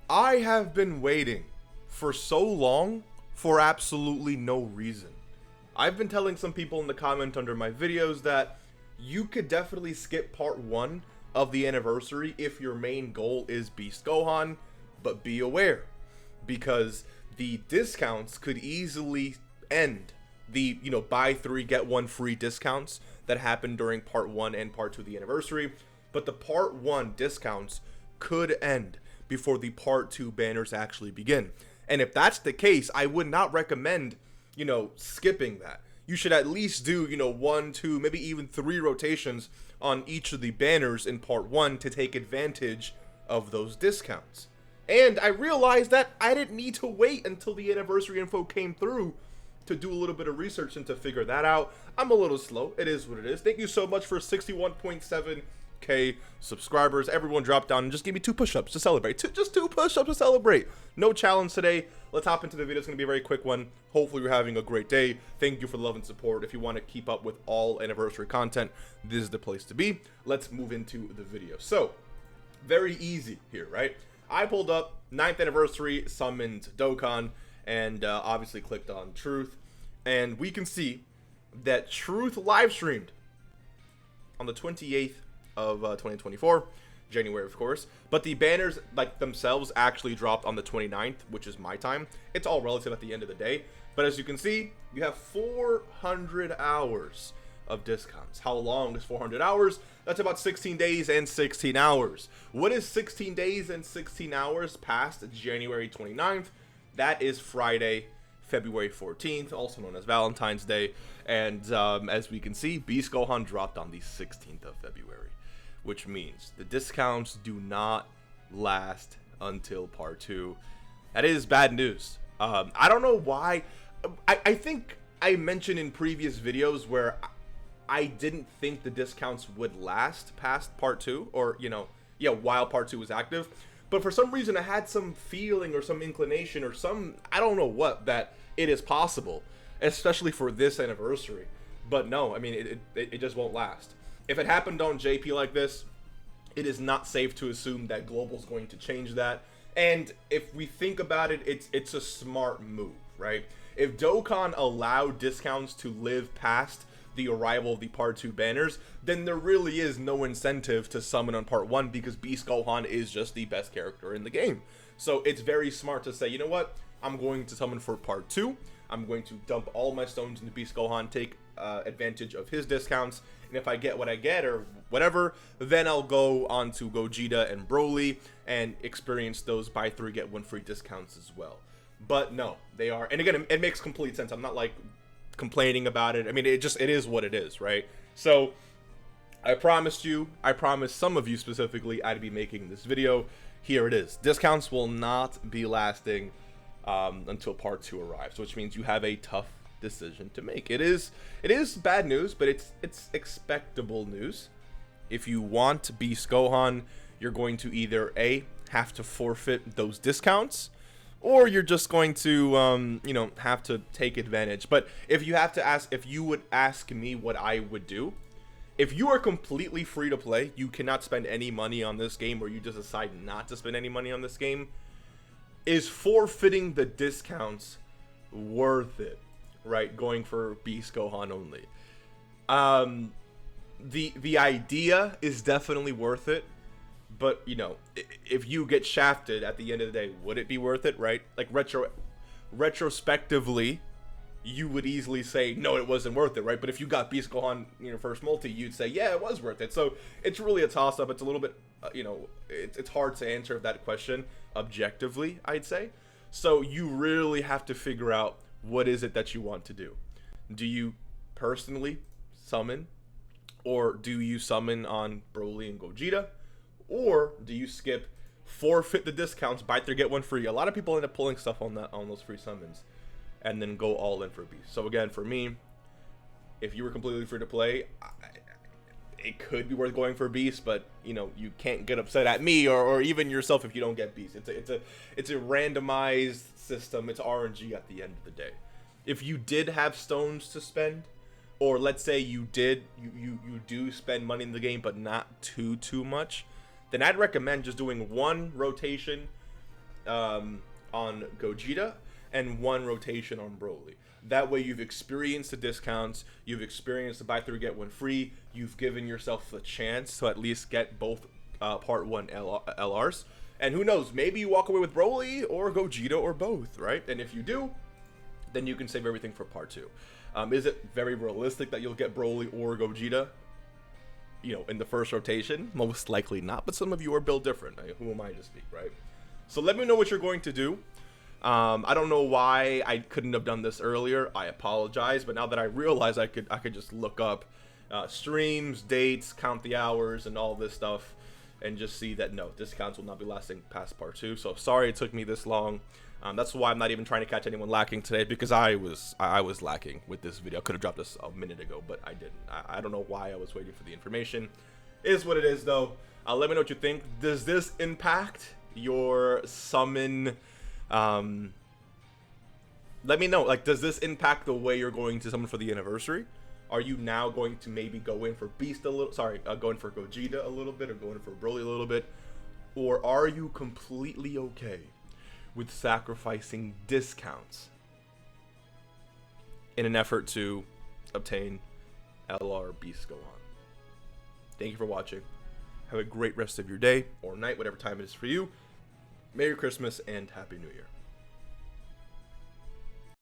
I have been waiting for so long for absolutely no reason. I've been telling some people in the comment under my videos that you could definitely skip part 1 of the anniversary if your main goal is Beast Gohan, but be aware, because the discounts could easily end. The, buy 3 get 1 free discounts that happened during part 1 and part 2 of the anniversary, but the part 1 discounts could end before the part 2 banners actually begin. And if that's the case, I would not recommend, skipping that. You should at least do, 1, 2, maybe even 3 rotations on each of the banners in part 1 to take advantage of those discounts. And I realized that I didn't need to wait until the anniversary info came through to do a little bit of research and to figure that out. I'm a little slow. It is what it is. Thank you so much for 61.7k subscribers. Everyone drop down and just give me 2 push-ups to celebrate. Just 2 push-ups to celebrate. No challenge today. Let's hop into the video. It's going to be a very quick one. Hopefully you're having a great day. Thank you for the love and support. If you want to keep up with all anniversary content, this is the place to be. Let's move into the video. So, very easy here, right? I pulled up 9th anniversary, summoned Dokkan, and obviously clicked on Truth. And we can see that Truth live streamed on the 28th of 2024, January of course, but the banners like themselves actually dropped on the 29th, which is my time. It's all relative at the end of the day, but as you can see, you have 400 hours of discounts. How long is 400 hours? That's about 16 days and 16 hours. What is 16 days and 16 hours past January 29th? That is Friday, February 14th, also known as Valentine's Day. And as we can see, Beast Gohan dropped on the 16th of February, which means the discounts do not last until part 2. That is bad news. I don't know why. I think I mentioned in previous videos where I didn't think the discounts would last past part 2, or, while part 2 was active. But for some reason, I had some feeling or some inclination or I don't know what, that it is possible, especially for this anniversary. But no, I mean, it just won't last. If it happened on JP like this, it is not safe to assume that Global's going to change that. And if we think about it, it's a smart move, right? If Dokkan allowed discounts to live past the arrival of the part 2 banners, then there really is no incentive to summon on part 1 because Beast Gohan is just the best character in the game. So it's very smart to say, you know what, I'm going to summon for part 2, I'm going to dump all my stones into Beast Gohan, take advantage of his discounts, and if I get what I get or whatever, then I'll go on to Gogeta and Broly and experience those buy 3 get 1 free discounts as well. But no, they are, and again, it makes complete sense. I'm not like complaining about it. I mean, it is what it is, right? So I promised some of you specifically, I'd be making this video. Here it is. Discounts will not be lasting until part 2 arrives, which means you have a tough decision to make. It is bad news, but it's expectable news. If you want Beast Gohan, you're going to either have to forfeit those discounts, or you're just going to, have to take advantage. But if you would ask me what I would do, if you are completely free to play, you cannot spend any money on this game, or you just decide not to spend any money on this game, is forfeiting the discounts worth it, right? Going for Beast Gohan only. The idea is definitely worth it. But, if you get shafted at the end of the day, would it be worth it, right? Like, retrospectively, you would easily say, no, it wasn't worth it, right? But if you got Beast Gohan in your first multi, you'd say, yeah, it was worth it. So, it's really a toss-up. It's a little bit, it's hard to answer that question objectively, I'd say. So, you really have to figure out what is it that you want to do. Do you personally summon? Or do you summon on Broly and Gogeta? Or do you skip, forfeit the discounts, buy 3 get 1 free? A lot of people end up pulling stuff on those free summons, and then go all in for Beast. So again, for me, if you were completely free to play, it could be worth going for Beast, but you can't get upset at me or even yourself if you don't get Beast. It's a randomized system. It's RNG at the end of the day. If you did have stones to spend, or let's say you do spend money in the game, but not too much, then I'd recommend just doing 1 rotation on Gogeta and 1 rotation on Broly. That way you've experienced the discounts, you've experienced the buy 3 get 1 free, you've given yourself the chance to at least get both part 1 LRs. And who knows, maybe you walk away with Broly or Gogeta or both, right? And if you do, then you can save everything for part 2. Is it very realistic that you'll get Broly or Gogeta, you know, in the first rotation? Most likely not, but some of you are built different. Who am I to speak, right? So let me know what you're going to do. I don't know why I couldn't have done this earlier. I apologize, but now that I realize I could just look up streams, dates, count the hours, and all this stuff, and just see that no, discounts will not be lasting past part 2. So sorry it took me this long. That's why I'm not even trying to catch anyone lacking today, because I was lacking with this video. I could have dropped this a minute ago, but I didn't. I don't know why I was waiting for the information. It is what it is, though. Let me know what you think. Does this impact your summon? Let me know. Like, does this impact the way you're going to summon for the anniversary? Are you now going to maybe go in for Beast a little? Sorry, going for Gogeta a little bit, or going for Broly a little bit, or are you completely okay with sacrificing discounts in an effort to obtain LR Beast Gohan? Thank you for watching. Have a great rest of your day or night, whatever time it is for you. Merry Christmas and Happy New Year.